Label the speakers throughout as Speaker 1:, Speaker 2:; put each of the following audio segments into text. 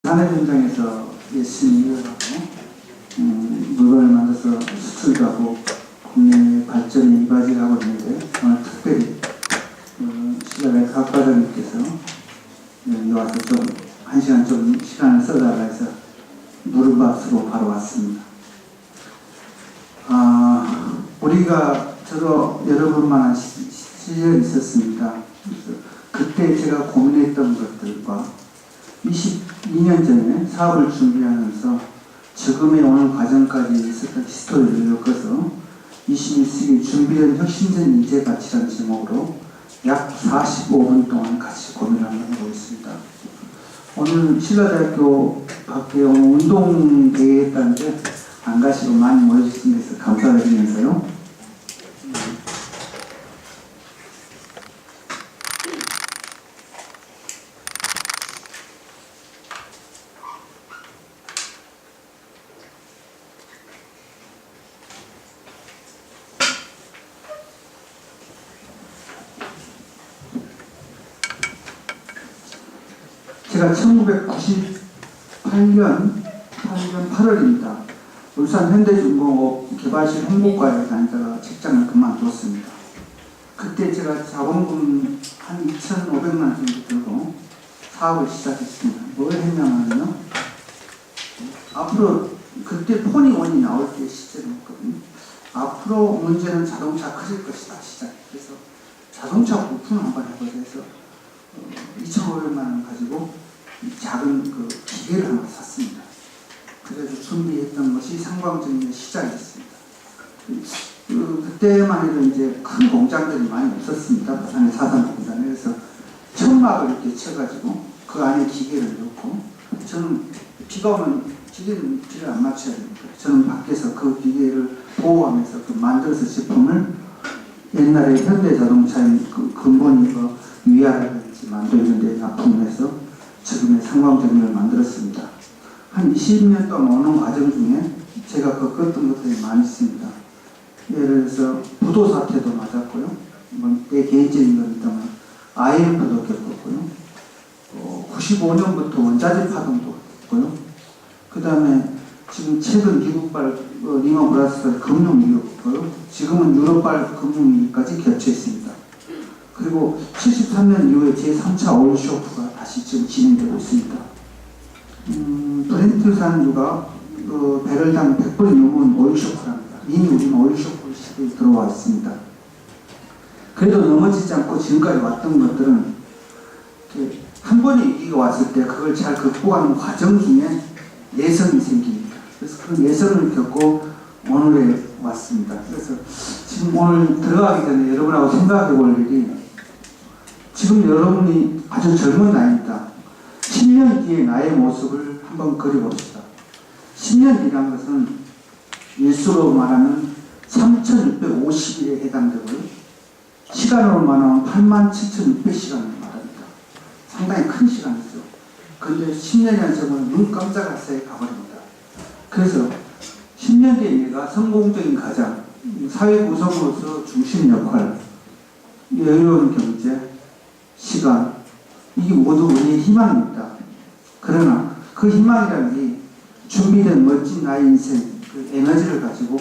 Speaker 1: 산업 현장에서 열심히 일하고 물건을 만들어서 수출도 하고 국내 발전에 이바지하고 있는데 오늘 특별히 시작의 각과장님께서 여기 와서 좀 한 시간 좀 시간을 써달라 해서 무릎박수로 바로 왔습니다. 저도 여러분만한 시절이 있었습니다. 그때 제가 고민했던 것들과 22년 전에 사업을 준비하면서 지금의 오늘 과정까지 있었던 히스토리를 엮어서 21세기 준비된 혁신적 인재 가치라는 제목으로 약 45분 동안 같이 고민을 해보고 있습니다. 오늘 신라대학교 밖에 운동대회에 했다는데 안 가시고 많이 모여주신 데서 감사드리면서요. 제가 1998년 8월입니다. 울산 현대중공업 개발실 홍보과에 다니다가 직장을 그만두었습니다. 그때 제가 자본금 한 2,500만 원 정도 들고 사업을 시작했습니다. 뭘 했냐면요. 앞으로 그때 폰이 나올 때 시절이었거든요. 앞으로 문제는 자동차 커질 것이다 시작. 그래서 자동차 부품을 한번 해보자 해서 2,500만 원 가지고 작은 기계를 하나 샀습니다. 그래서 준비했던 것이 상광정리의 시작이었습니다. 그때만 해도 이제 큰 공장들이 많이 없었습니다. 부산의 사산 공장에. 그래서 천막을 이렇게 쳐가지고 그 안에 기계를 넣고 저는 비가 오면 기계는 비를 안 맞춰야 됩니다. 저는 밖에서 그 기계를 보호하면서 만들어서 제품을 옛날에 현대자동차의 근본이 위아래든지 만들어진 데 납품해서 지금의 상광정리를 만들었습니다. 한 20년 동안 오는 과정 중에 제가 겪었던 것들이 많이 있습니다. 예를 들어서 부도 사태도 맞았고요. 내 개인적인 건 있다면 IMF도 겪었고요. 95년부터 원자재 파동도 있고요. 그 다음에 지금 최근 미국발 리먼 브라더스 금융위기고요. 지금은 유럽발 금융위기까지 겹쳐있습니다. 그리고 73년 이후에 제3차 오일 쇼크가 다시 지금 진행되고 있습니다. 브렌트산유가 배럴당 100불이 넘은 오일 쇼크랍니다. 이미 우리는 오일 쇼크 시대에 들어와 있습니다. 그래도 넘어지지 않고 지금까지 왔던 것들은 한 번의 위기가 왔을 때 그걸 잘 극복하는 과정 중에 예선이 생깁니다. 그래서 그 예선을 겪고 오늘에 왔습니다. 그래서 지금 오늘 들어가기 전에 여러분하고 생각해 볼 일이 지금 여러분이 아주 젊은 나이입니다. 10년 뒤에 나의 모습을 한번 그려봅시다. 10년 뒤라는 것은 일수로 말하면 3,650일에 해당되고요. 시간으로 말하면 87,600시간을 말합니다. 상당히 큰 시간이죠. 그런데 10년이라는 점은 눈 깜짝할 새에 가버립니다. 그래서 10년 뒤에 내가 성공적인 가장, 사회 구성으로서 중심 역할, 여유로운 경제, 시간, 이게 모두 우리의 희망입니다. 그러나 그 희망이라는 게 준비된 멋진 나의 인생, 그 에너지를 가지고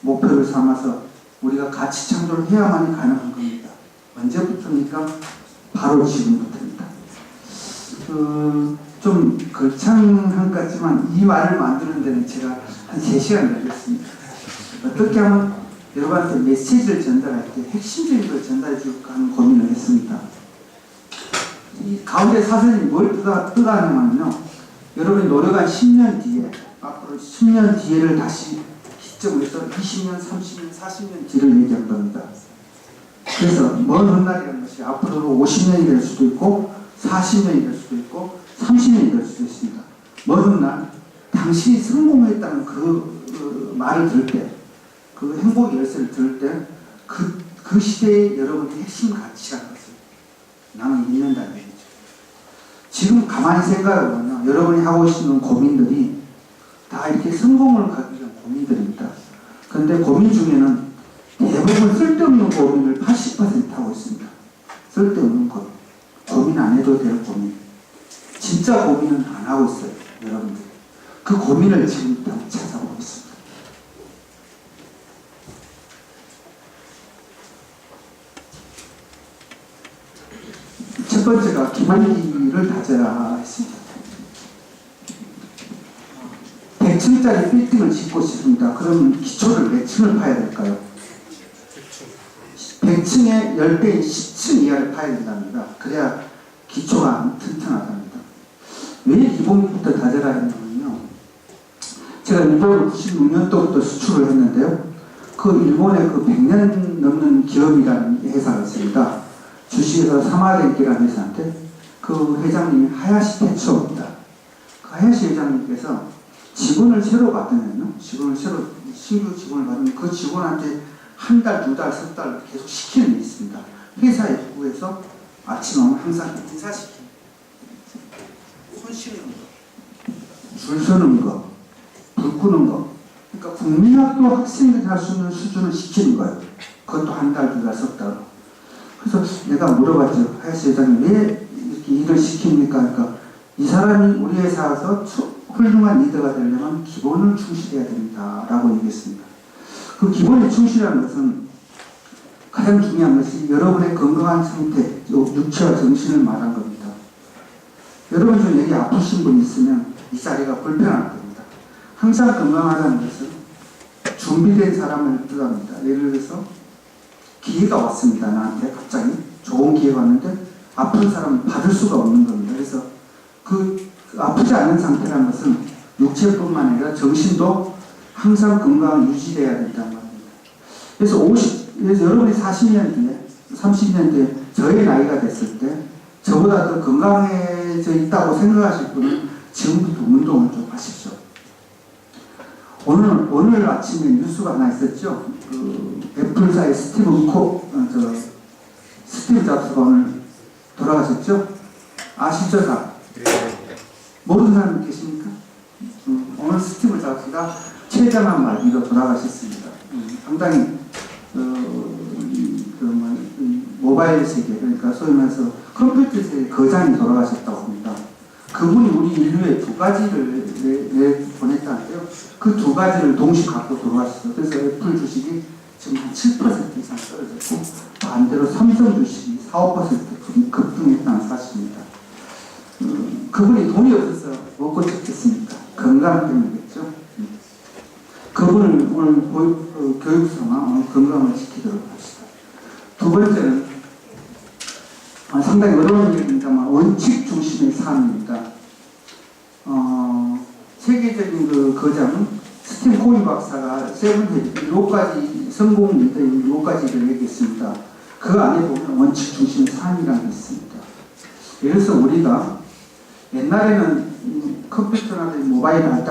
Speaker 1: 목표를 삼아서 우리가 가치 창조를 해야만이 가능한 겁니다. 언제부터입니까? 바로 지금부터입니다. 좀 거창한 것 같지만 이 말을 만드는 데는 제가 한 3시간 걸렸습니다. 어떻게 하면 여러분한테 메시지를 전달할 때 핵심적인 걸 전달해 줄까 하는 고민을 했습니다. 이 가운데 사선이 뭘 뜻하냐면요. 여러분이 노력한 10년 뒤에, 앞으로 10년 뒤에를 다시 기점으로 해서 20년, 30년, 40년 뒤를 얘기한 겁니다. 그래서 먼 훗날이라는 것이 앞으로 50년이 될 수도 있고 40년이 될 수도 있고 30년이 될 수도 있습니다. 먼 훗날 당신이 성공했다는 그 말을 들을 때, 그 행복의 열쇠를 들을 때 그 시대의 여러분의 핵심 가치라는 것을 나는 믿는다는 얘기죠. 지금 가만히 생각해보면 여러분이 하고 계시는 고민들이 다 이렇게 성공을 가기 위한 고민들입니다. 그런데 고민 중에는 대부분 쓸데없는 고민을 80% 하고 있습니다. 쓸데없는 고민 안 해도 될 고민. 진짜 고민은 안 하고 있어요. 여러분들. 그 고민을 지금부터 찾아보겠습니다. 첫 번째가 기본기를 다져라 했습니다. 100층짜리 빌딩을 짓고 싶습니다. 그러면 기초를 몇 층을 파야 될까요? 100층의 10배인 10층 이하를 파야 된답니다. 그래야 기초가 튼튼하답니다. 왜 기본기부터 다져라 했냐면요. 제가 일본을 96년도부터 수출을 했는데요. 그 일본의 그 100년 넘는 기업이라는 회사가 있습니다. 주식회사 사마덴키라는 회사인데 그 회장님이 하야시 테츠오입니다. 그 하야시 회장님께서 직원을 새로 받으면요. 신규 직원을 받으면 그 직원한테 한 달, 두 달, 석 달 계속 시키는 게 있습니다. 회사 입구에서 아침 오면 항상 인사시키는 거, 손 씻는 거, 줄 서는 거, 불 끄는 거. 그러니까 국민학교 학생들이 할 수 있는 수준을 시키는 거예요. 그것도 한 달, 두 달, 석 달. 그래서 내가 물어봤죠. 하야시 회장님 왜 이렇게 일을 시킵니까? 그러니까 이 사람이 우리 회사에서 훌륭한 리더가 되려면 기본을 충실해야 됩니다. 라고 얘기했습니다. 그 기본에 충실하는 것은 가장 중요한 것이 여러분의 건강한 상태, 육체와 정신을 말한 겁니다. 여러분 중 여기 아프신 분 있으면 이 자리가 불편할 겁니다. 항상 건강하다는 것은 준비된 사람을 뜻합니다. 예를 들어서 기회가 왔습니다. 나한테 갑자기 좋은 기회가 왔는데 아픈 사람은 받을 수가 없는 겁니다. 그래서 그 아프지 않은 상태라는 것은 육체뿐만 아니라 정신도 항상 건강을 유지해야 된다는 겁니다. 그래서 여러분이 40년 뒤에, 30년 뒤에 저의 나이가 됐을 때 저보다 더 건강해져 있다고 생각하실 분은 지금부터 운동을 좀 하십시오. 오늘 아침에 뉴스가 하나 있었죠. 그 애플사의 스티브 잡스가 오늘 돌아가셨죠? 아시죠? 다? 모르는 사람 계십니까? 오늘 스티브 잡스가 췌장암 말기로 돌아가셨습니다. 상당히 모바일 세계, 그러니까 소위 말해서 컴퓨터 세계 거장이 돌아가셨다고 합니다. 그분이 우리 인류에 두 가지를 보냈다는데요. 그 두 가지를 동시에 갖고 돌아가셨어요. 그래서 애플 주식이 지금 한 7% 이상 떨어졌고 반대로 삼성 주식이 4~5% 급등했다는 사실입니다. 그분이 돈이 없어서 먹고 싶겠습니까? 건강 때문이겠죠. 그분을 오늘 교육 삼아 건강을 지키도록 합시다. 두 번째는 상당히 어려운 얘기입니다만 원칙 중심의 삶입니다. 세계적인 그 거장은 스티브 코비 박사가 7가지 성공 리더의 7가지를 얘기했습니다. 그 안에 보면 원칙 중심의 삶이라는 게 있습니다. 예를 들어서 우리가 옛날에는 컴퓨터나 모바일 할 때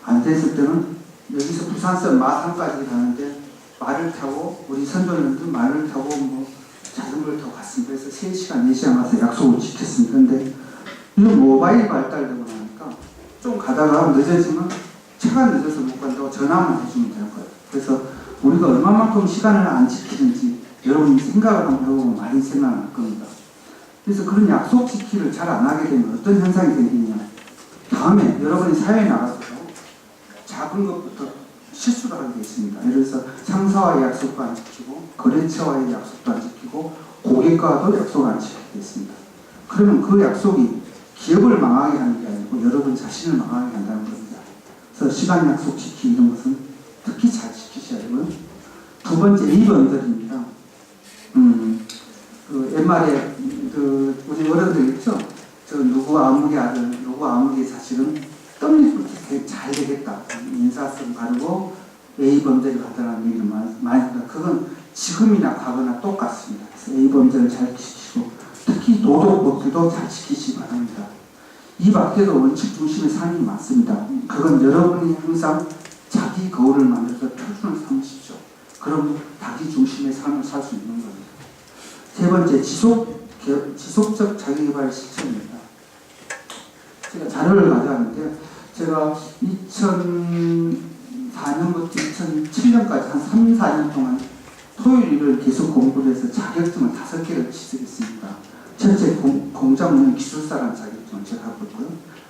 Speaker 1: 안 됐을 때는 여기서 부산서 마산까지 가는데 말을 타고 우리 선조님들 말을 타고 자전거를 타고 갔습니다. 그래서 3시간, 4시간 가서 약속을 지켰습니다. 그런데 이런 모바일 발달되고 나니까 좀 가다가 늦어지면 차가 늦어서 못 간다고 전화만 해주면 되는 거예요. 그래서 우리가 얼마만큼 시간을 안 지키는지 여러분이 생각을 한번 해보면 많이 생각날 겁니다. 그래서 그런 약속 지키기를 잘 안 하게 되면 어떤 현상이 생기냐. 다음에 여러분이 사회에 나가서도 작은 것부터 실수를 하게 되어 있습니다. 예를 들어서 상사와의 약속도 안 지키고 거래처와의 약속도 안 지키고 고객과도 약속을 안 지키게 되어 있습니다. 그러면 그 약속이 기업을 망하게 하는 게 아니고 여러분 자신을 망하게 한다는 겁니다. 그래서 시간 약속 지키기 이런 것은 특히 잘 지키셔야 되고요. 두 번째 A번들입니다. 옛말에 우리 어른들 있죠? 저 누구 아무개 아들, 누구 아무개 자식은 떡잎부터 잘 되겠다. 인사성 바르고 A범죄를 하더라는 얘기를 많이 합니다. 그건 지금이나 과거나 똑같습니다. 그래서 A범죄를 잘 지키시고 특히 도덕법규도 잘 지키시기 바랍니다. 이 밖에도 원칙 중심의 삶이 많습니다. 그건 여러분이 항상 자기 거울을 만들어서 표준을 삼으십시오. 그럼 자기 중심의 삶을 살 수 있는 겁니다. 세 번째, 지속적 자기개발 실천입니다. 제가 자료를 가져왔는데요. 제가 2004년부터 2007년까지 한 3, 4년 동안 토요일을 계속 공부를 해서 자격증을 5개를 취득했습니다. 첫째, 공장운영 기술사라는 자격증. 자격증을 제가 갖고 있고요.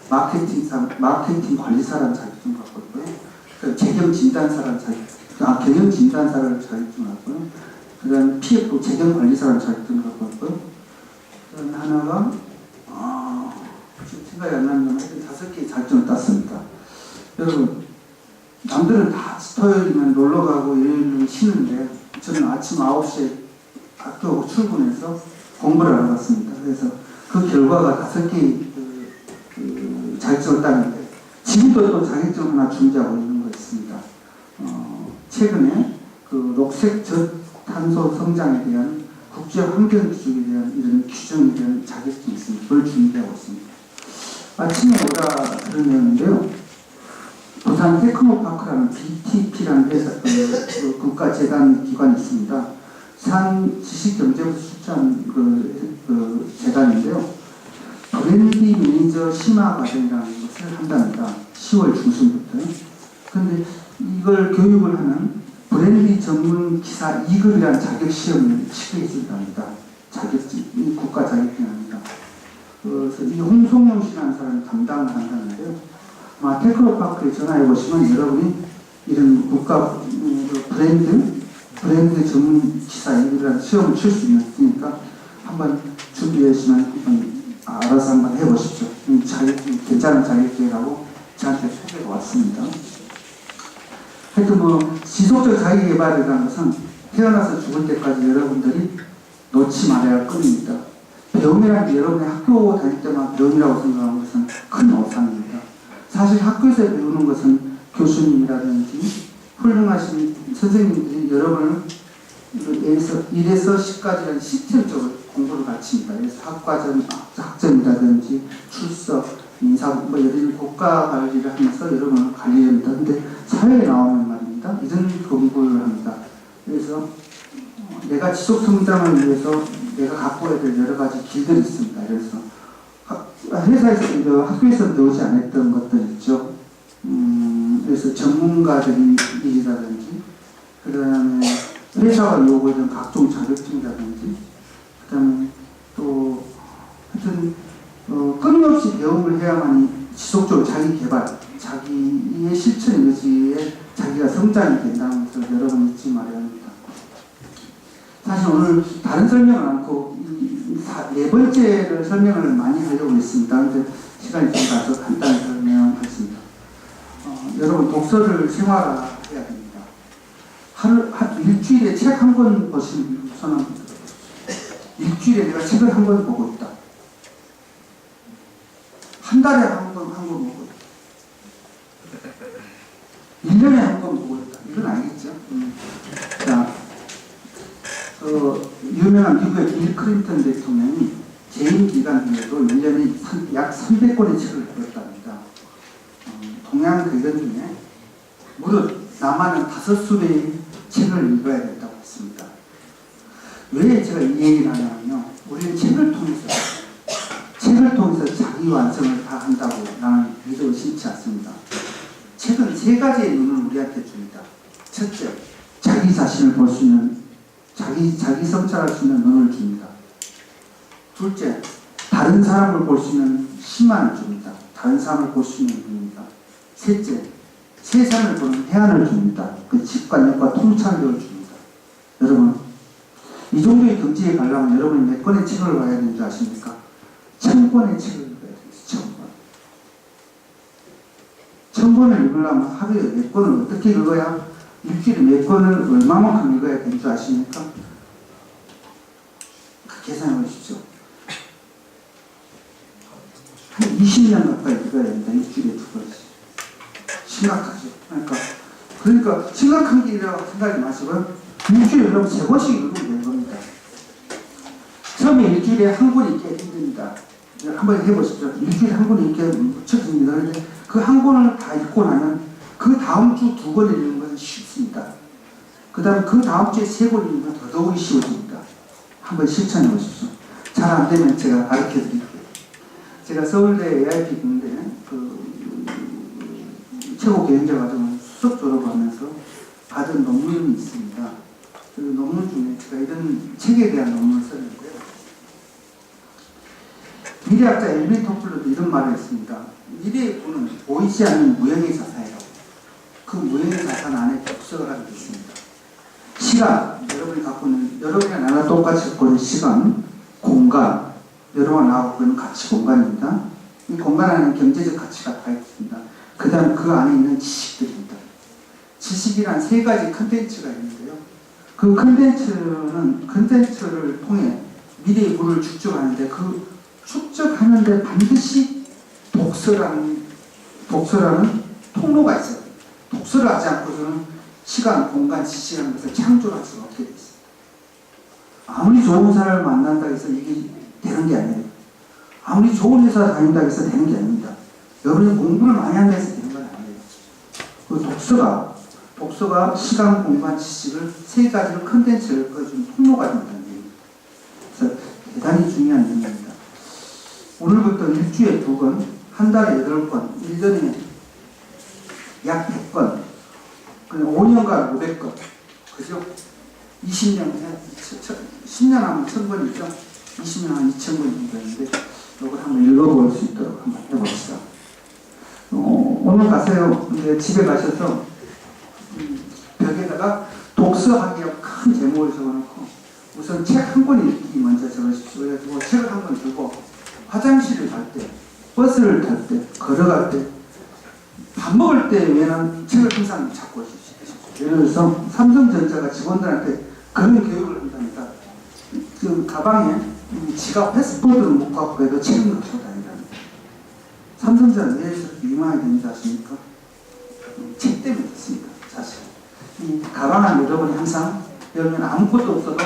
Speaker 1: 마케팅 관리사라는 자격증을 갖고 있고요. 재경 진단사라는 경영 진단사라는 자격증을 갖고 있고요. 그다음 PF 재경 관리사라는 자격증을 갖고 있고요. 그다음 하나가 지금 생각이 안 나는 건 하여튼 5개의 자격증을 땄습니다. 여러분, 남들은 다 토요일이면 놀러 가고 일요일은 쉬는데 저는 아침 9시에 학교 출근해서 공부를 하러 갔습니다. 그래서 그 결과가 5개의 자격증을 따는데 지금도 또 자격증 하나 준비하고 있는 거 있습니다. 최근에 그 녹색 저탄소 성장에 대한 국제 환경 규정에 대한 이런 규정에 대한 자격증이 있습니다. 그걸 준비하고 있습니다. 아침에 오다 들은 내용인데요. 부산 테크노파크라는 BTP라는 회사, 국가재단 기관이 있습니다. 산 지식경제부서 출자한 그 재단인데요. 브랜드 매니저 심화 과정이라는 것을 한답니다. 10월 중순부터요. 그런데 이걸 교육을 하는 브랜드 전문 기사 2급이라는 자격 시험을 치게 해준답니다. 자격증, 국가 자격증입니다. 그래서 이 홍성용 씨라는 사람이 담당을 한다는데요. 테크노파크에 전화해 보시면 여러분이 이런 국가 브랜드 전문 기사 2급이라는 시험을 칠 수 있으니까 한번 준비하시면 한번 알아서 한번 해보십시오. 괜찮은 자격증이라고 저한테 소개가 왔습니다. 하여튼 지속적 자기개발이라는 것은 태어나서 죽을 때까지 여러분들이 놓지 말아야 할 것입니다. 배움이라는 게 여러분이 학교 다닐 때만 배움이라고 생각하는 것은 큰 오산입니다. 사실 학교에서 배우는 것은 교수님이라든지 훌륭하신 선생님들이 여러분을 1에서 10까지라는 시스템적으로 공부를 가르칩니다. 그래서 학점이라든지 출석, 인사, 이런 국가 관리를 하면서 여러분을 관리합니다. 근데 사회에 나오는 말입니다. 이런 공부를 합니다. 그래서 내가 지속 성장을 위해서 내가 갖고 와야 될 여러 가지 길들이 있습니다. 그래서 회사에서, 학교에서 배우지 않았던 것들 있죠. 그래서 전문가들이 일이라든지, 그 다음에 회사가 요구하는 각종 자격증이라든지, 그 다음에 또, 하여튼, 끊임없이 배움을 해야만이 지속적으로 자기 개발, 자기의 실천 의지에 자기가 성장이 된다는 것을 여러분 잊지 말아야 합니다. 사실 오늘 다른 설명은 않고, 네 번째를 설명을 많이 하려고 했습니다. 그런데 시간이 좀 나서 간단히 설명하겠습니다. 여러분 독서를 생활화해야 됩니다. 일주일에 책 한 권 보시는 손 한번 들어보십시오. 일주일에 내가 책을 한 권 보고 있다. 한 달에 한 권 보고 있다. 1년에 한 권 보고 있다. 이건 아니겠죠? 자, 유명한 미국의 빌 클린턴 대통령이 재임 기간 중에도 1년에 약 300권의 책을 읽었답니다. 동양 대변 중에 무릇 남한은 5수레의 책을 읽어야 된다고 했습니다. 왜 제가 이 얘기를 하냐면요. 우리는 책을 통해서 자기 완성을 다 한다고 나는 믿어 의심치 않습니다. 책은 3가지의 눈을 우리한테 줍니다. 첫째, 자기 자신을 볼 수 있는 자기 성찰할 수 있는 눈을 줍니다. 둘째, 다른 사람을 볼 수 있는 시만을 줍니다. 다른 사람을 볼 수 있는 눈입니다. 셋째, 세상을 보는 해안을 줍니다. 그 직관력과 통찰력을 줍니다. 여러분, 이 정도의 경지에 가려면 여러분이 몇 권의 책을 봐야 되는 줄 아십니까? 1000권의 책을 읽어야 됩니다. 1000권을 읽으려면 하루에 몇 권을 어떻게 읽어야, 일주일에 몇 권을 얼마만큼 읽어야 되는 줄 아십니까? 계산해 보십시오. 한 20년 가까이 읽어야 됩니다. 일주일에 2권씩. 심각하죠. 그러니까 심각한 길이라고 생각하지 마시고요. 일주일에 여러분 3권씩 읽으면 되는 겁니다. 처음에 일주일에 한 권 읽기 힘듭니다. 한번 해보십시오. 일주일에 한 권 읽기 무척 힘듭니다. 그런데 그 한 권을 다 읽고 나면 그 다음 주 2권 읽는 것은 쉽습니다. 그 다음에 그 다음 주에 3권 읽으면 더더욱이 쉬워집니다. 한번 실천해 보십시오. 잘 안 되면 제가 가르쳐 드릴게요. 제가 서울대 AIP 공대 최고 경영자 과정을 수석 졸업하면서 받은 논문이 있습니다. 그 논문 중에 제가 이런 책에 대한 논문을 썼는데요. 미래학자 엘빈 토플러도 이런 말을 했습니다. 미래의 부는 보이지 않는 무형의 자산이라고. 그 무형의 자산 안에 독서라는 게 있습니다. 시간, 여러분이 갖고 있는, 여러분이랑 나랑 똑같이 갖고 있는 시간, 공간, 여러분 나하고 있는 가치 공간입니다. 이 공간 안에 경제적 가치가 다 있습니다. 그 다음 그 안에 있는 지식들입니다. 지식이란 세 가지 컨텐츠가 있는데요. 그 컨텐츠를 통해 미래의 부를 축적하는데 그 축적하는데 반드시 독서라는 통로가 있어요. 독서를 하지 않고서는 시간, 공간, 지식이라는 것을 창조할 수가 없게 돼 있어요. 아무리 좋은 사람을 만난다고 해서 이게 되는 게 아니에요. 아무리 좋은 회사 다닌다고 해서 되는 게 아닙니다. 여러분이 공부를 많이 한다고 해서 되는 건 아니에요. 그 독서가 시간, 공간, 지식을 세 가지를 컨텐츠를 꺼주는 통로가 된다는 얘기입니다. 그래서 대단히 중요한 얘기입니다. 오늘부터 일주일에 2건, 한 달에 8건, 1년에 약 100건, 5년간 500건, 그죠? 20년, 10년 하면 1000권이죠? 20년 하면 2000권 정도 되는데, 이걸 한번 읽어볼 수 있도록 한번 해봅시다. 오늘 가세요. 이제 집에 가셔서, 벽에다가 독서하기로 큰 제목을 적어놓고, 우선 책 한 권 읽기 먼저 적으십시오. 그래서 책을 한 권 들고, 화장실을 갈 때, 버스를 탈 때, 걸어갈 때, 밥 먹을 때 외에는 책을 항상 잡고 오십시오. 예를 들어서 삼성전자가 직원들한테 그런 교육을 한답니다. 그 가방에 지갑 패스포드를 못 갖고 해도 책을 갖고 다닌다는 거예요. 삼성전자 왜 이렇게 유명하게 되는지 아십니까? 책 때문에 됐습니다. 사실. 이 가방 안에 여러분이 항상 열면 아무것도 없어도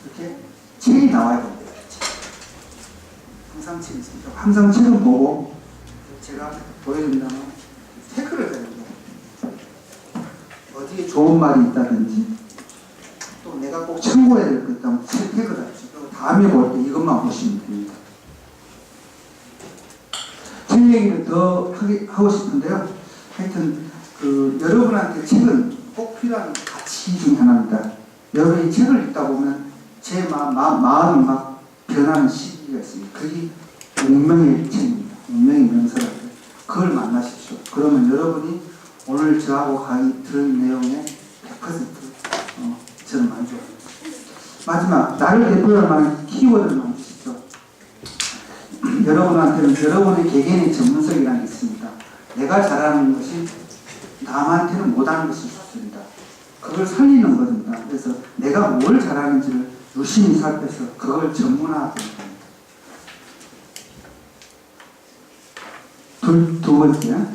Speaker 1: 이렇게 책이 나와야 됩니다. 항상 책이 있습니다. 항상 책을 보고 제가 보여드린다면 체크를 해야 됩니다. 어디에 좋은 말이 있다든지 또 내가 꼭 참고해야 될 것 있다면 체크를 하십시오. 그리고 다음에 볼 때 이것만 보시면 됩니다. 책 얘기를 더 하고 싶은데요. 하여튼 여러분한테 책은 꼭 필요한 가치 중 하나입니다. 여러분이 책을 읽다 보면 제 마음이 막 변하는 시기가 있습니다. 그게 운명의 책입니다. 운명의 명사라고. 그걸 만나십시오. 그러면 여러분이 오늘 저하고 강의 들은 내용에 100% 저는 만족합니다. 마지막, 나를 대표할 만한 키워드를 만드시죠. 여러분한테는 여러분의 개개인의 전문성이라는 게 있습니다. 내가 잘하는 것이 남한테는 못하는 것이 좋습니다. 그걸 살리는 겁니다. 그래서 내가 뭘 잘하는지를 유심히 살펴서 그걸 전문화하는 겁니다. 두 번째,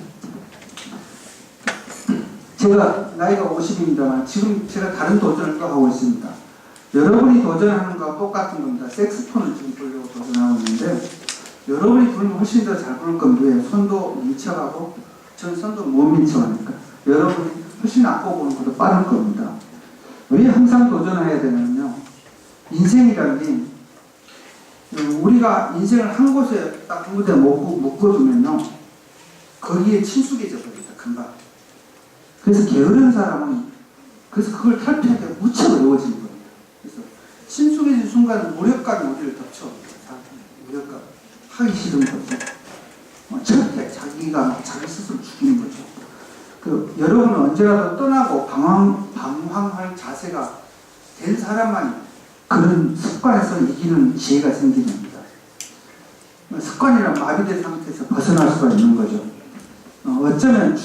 Speaker 1: 제가 나이가 50입니다만 지금 제가 다른 도전을 또 하고 있습니다. 여러분이 도전하는 거와 똑같은 겁니다. 색스폰을 지금 부르려고 도전하고 있는데 여러분이 부르면 훨씬 더 잘 부를 건데 손도 밀쳐가고 전 손도 못 밀쳐가니까 여러분이 훨씬 악보 보는 것도 빠를 겁니다. 왜 항상 도전을 해야 되냐면요. 인생이라는 게 우리가 인생을 한 곳에 딱 한 군데 묶어두면요. 거기에 친숙해져 버립니다. 금방. 그래서 게으른 사람은 그래서 그걸 탈피하기가 무척 어려워지는 겁니다. 그래서 친숙해진 순간 무력감이 우리를 덮쳐옵니다. 무력감. 하기 싫은 거죠. 절대 자기가 자기 스스로 죽이는 거죠. 여러분은 언제라도 떠나고 방황할 자세가 된 사람만 그런 습관에서 이기는 지혜가 생기는 겁니다. 습관이란 마비된 상태에서 벗어날 수가 있는 거죠. 어쩌면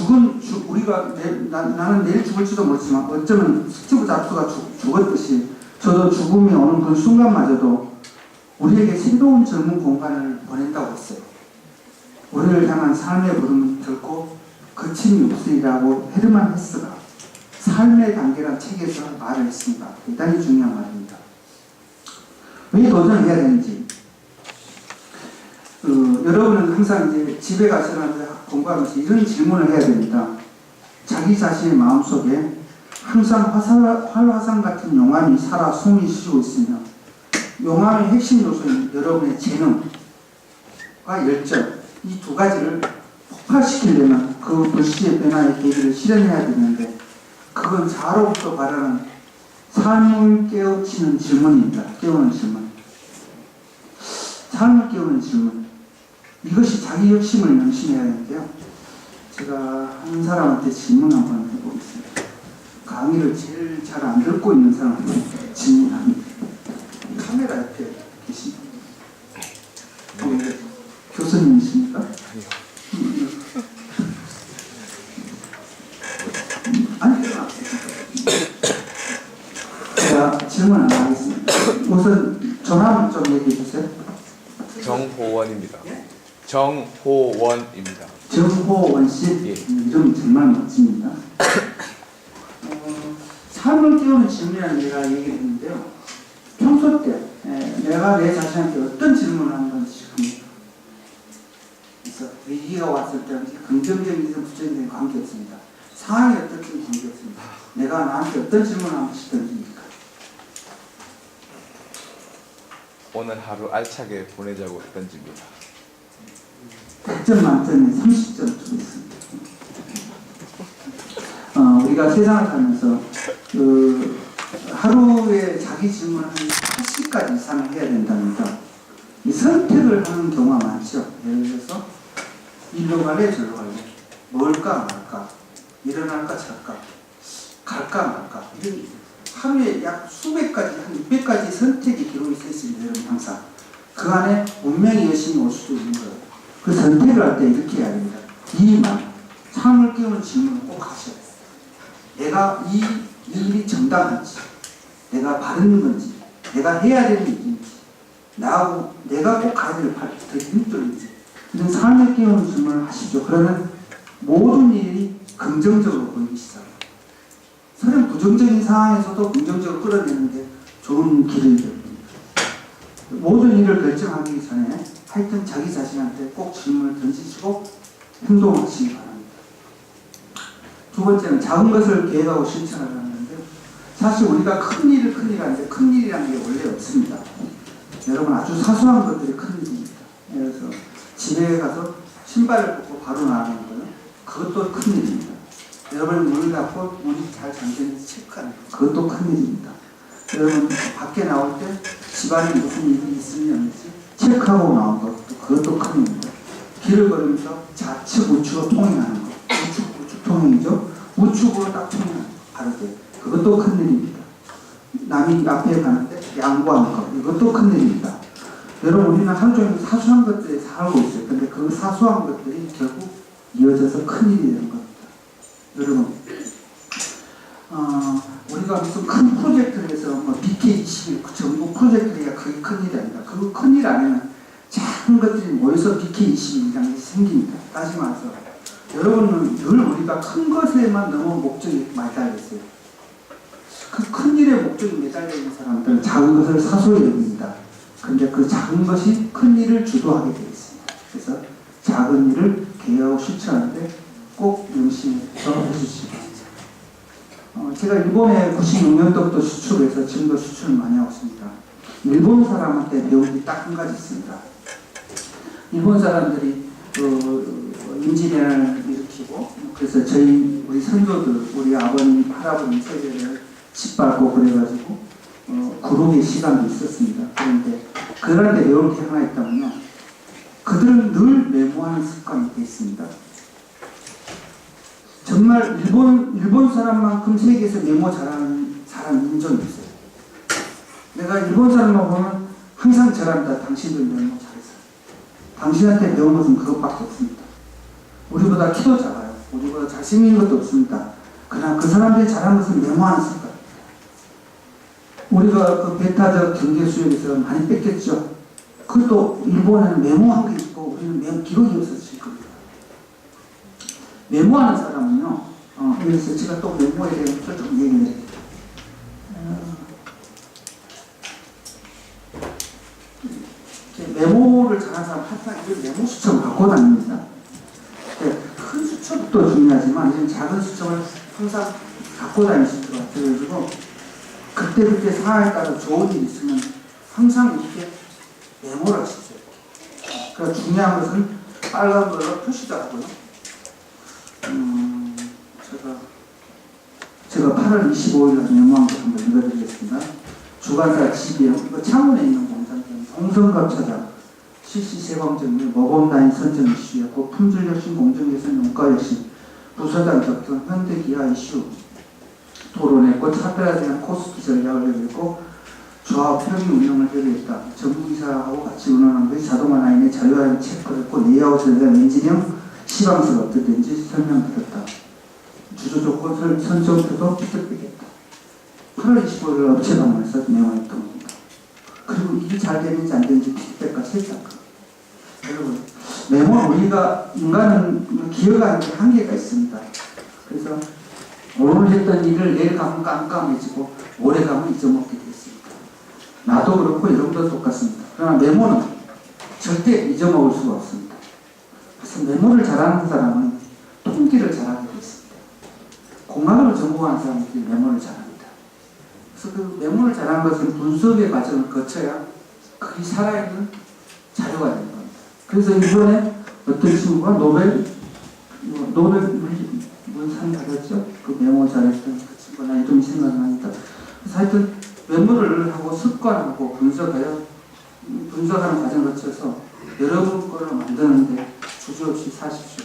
Speaker 1: 우리가 나는 내일 죽을지도 모르지만 어쩌면 스티브 잡스가 죽었듯이 저도 죽음이 오는 그 순간마저도 우리에게 새로운 젊은 공간을 보낸다고 했어요. 우리를 향한 삶의 부름은 결코 거침이 없으리라고 헤르만 헤스가 삶의 단계란 책에서 말을 했습니다. 대단히 중요한 말입니다. 왜 도전을 해야 되는지. 여러분은 항상 이제 집에 가서는 공부하면서 이런 질문을 해야 됩니다. 자기 자신의 마음속에 항상 활화산 같은 용암이 살아 숨이 쉬고 있으며 용암의 핵심 요소인 여러분의 재능과 열정 이 두 가지를 폭발시키려면 그 불씨의 변화의 계기를 실현해야 되는데 그건 자로부터 바라는 삶을 깨우치는 질문입니다. 깨우는 질문. 삶을 깨우는 질문. 이것이 자기 욕심을 명심해야 하는데요. 제가 한 사람한테 질문 한번 해보겠습니다. 강의를 제일 잘 안 듣고 있는 사람한테 질문합니다. 카메라 옆에 계신 분. 교수님이십니까? 아니, 제가 질문 안 하겠습니다. 우선 전화를 좀 얘기해 주세요.
Speaker 2: 정호원입니다. 정호원입니다.
Speaker 1: 정호원 씨,
Speaker 2: 예.
Speaker 1: 이름 정말 멋집니다. 삶을 깨우는 질문이라는 내가 얘기를 했는데요. 평소 때 내가 내 자신한테 어떤 질문을 하는 건지 그래서 위기가 왔을 때 긍정적인 부정적인 관계없습니다. 상황이 어떻든 관계없습니다. 내가 나한테 어떤 질문을 하고 싶던지니까.
Speaker 2: 오늘 하루 알차게 보내자고 던집니다.
Speaker 1: 100점 만점에 30점 주겠습니다. 우리가 세상을 살면서 하루에 자기 질문을 한 80가지 이상을 해야 된답니다. 이 선택을 하는 경우가 많죠. 예를 들어서 일로 갈래 저로 갈래, 뭘까 말까, 일어날까 잘까, 갈까 말까, 이런 하루에 약 수백 가지, 한 600가지 선택이 기록이 써 있습니다. 여러분 항상 그 안에 운명이 열심히 올 수도 있는 거예요. 그 선택을 할 때 이렇게 해야 됩니다. 이만 삶을 깨우는 질문을 꼭 하셔야 돼요. 내가 이 일이 정당한지, 내가 바른 건지, 내가 해야 되는 일인지, 내가 꼭 가야 될 힘들인지, 이런 삶을 깨우는 질문을 하시죠. 그러면 모든 일이 긍정적으로 보이기 시작합니다. 서로 부정적인 상황에서도 긍정적으로 끌어내는 게 좋은 길이 됩니다. 모든 일을 결정하기 전에 하여튼 자기 자신한테 꼭 질문을 던지시고 행동하시기 바랍니다. 두 번째는 작은 것을 계획하고 실천하는 건데요. 사실 우리가 큰일을 큰일하는데 큰일이라는 게 원래 없습니다. 여러분 아주 사소한 것들이 큰일입니다. 예를 들어서 집에 가서 신발을 벗고 바로 나가는 거는 그것도 큰일입니다. 여러분 문을 닫고 문이 잘 잠겼는지 체크하는 거 그것도 큰일입니다. 여러분 밖에 나올 때 집안에 무슨 일이 있으면 없는지 체크하고 나온 것 그것도 큰일입니다. 길을 걸으면서 좌측 우측으로 통행하는 것 우측 통행이죠. 우측으로 딱 통행하는 거 바르게 그것도 큰일입니다. 남이 앞에 가는데 양보하는 것 이것도 큰일입니다. 여러분 우리는 하루 종일 사소한 것들에 살고 있어요. 근데 그 사소한 것들이 결국 이어져서 큰일이 되는 겁니다. 여러분 우리가 무슨 큰 프로젝트를 해서 뭐 BK21 전국 프로젝트가 그게 큰일이 아니다. 그 큰일 안에는 작은 것들이 모여서 BK21이라는 게 생깁니다. 다시 말해서 여러분은 늘 우리가 큰 것에만 너무 목적이 매달려 있어요. 그 큰 일에 목적이 매달려 있는 사람들은 작은 것을 사소히 여깁니다. 근데 그 작은 것이 큰 일을 주도하게 되어 있습니다. 그래서 작은 일을 계획하고 실천하는데 꼭 명심해서 해주시기 바랍니다. 제가 일본에 96년도부터 수출해서 지금도 수출을 많이 하고 있습니다. 일본 사람한테 배운 게 딱 한 가지 있습니다. 일본 사람들이 임진왜란을 일으키고 그래서 우리 선조들, 우리 아버님, 할아버님 세대를 짓밟고 그래가지고 구록의 시간도 있었습니다. 그런데 그들한테 배울 게 하나 있다면요. 그들은 늘 메모하는 습관이 되어 있습니다. 정말 일본 사람만큼 세계에서 메모 잘하는 사람 인종이 없어요. 내가 일본 사람만 보면 항상 저랍니다. 당신들 메모 잘했어요. 당신한테 배운 것은 그것밖에 없습니다. 우리보다 키도 작아요. 우리보다 잘생긴 것도 없습니다. 그러나 그 사람들이 잘한 것은 메모하는 습관. 우리가 그 베타적 경제 수역에서 많이 뺏겼죠. 그것도 일본에는 메모한 게 있고 우리는 메모 기록이 없어서 질 겁니다. 메모하는 사람은요, 그래서 제가 또 메모에 대해서 좀 얘기를 해요. 메모를 잘하는 사람 항상 이 메모 수첩을 갖고 다닙니다. 큰 수첩도 중요하지만 이런 작은 수첩을 항상 갖고 다니실 것 같아요. 그래가지고 그때 상황에 따라 좋은 일이 있으면 항상 이렇게 메모를 하시죠. 그러니까 중요한 것은 빨간 걸로 표시도 하고요. 제가 8월 25일 메모한 거 한번 읽어드리겠습니다. 주간사 지비형, 이거 창원에 있는 공장장, 동성갑차장, 실시세방정리, 모범단위 선정 이슈였고 품질혁신, 공정개선, 용가혁신, 부서장 접견, 현대기아 이슈 토론했고 차별화에 대한 코스트 전략을 내렸고 조합 편의 운영을 협의했다. 전문기사하고 같이 운영한 것이 자동화 라인의 자유화를 체크를 했고 레이아웃에 대한 엔지니어 시방서가 어떻든지 설명드렸다. 주조 조건 선정표도 피드백했다. 8월 25일 업체 방문에서 내용했던 겁니다. 그리고 이게 잘 되는지 안 되는지 피드백까지 했다. 여러분, 메모 우리가 인간은 기억하는 게 한계가 있습니다. 그래서 오늘 했던 일을 내일 가면 깜깜해지고 모레 가면 잊어먹게 돼 있습니다. 나도 그렇고 여러분도 똑같습니다. 그러나 메모는 절대 잊어먹을 수가 없습니다. 그래서 메모를 잘하는 사람은 통계를 잘하게 돼 있습니다. 공학을 전공한 사람들이 메모를 잘합니다. 그래서 그 메모를 잘하는 것은 분석의 과정을 거쳐야 그게 살아있는 자료가 되는 겁니다. 그래서 이번에 어떤 친구가 노벨 문상 받았죠? 그 메모 잘했던 그 친구가 나 이름이 생각납니다. 그래서 하여튼 메모를 하고 습관하고 분석하는 과정을 거쳐서 여러분 거를 만드는데 주저없이 사십시오.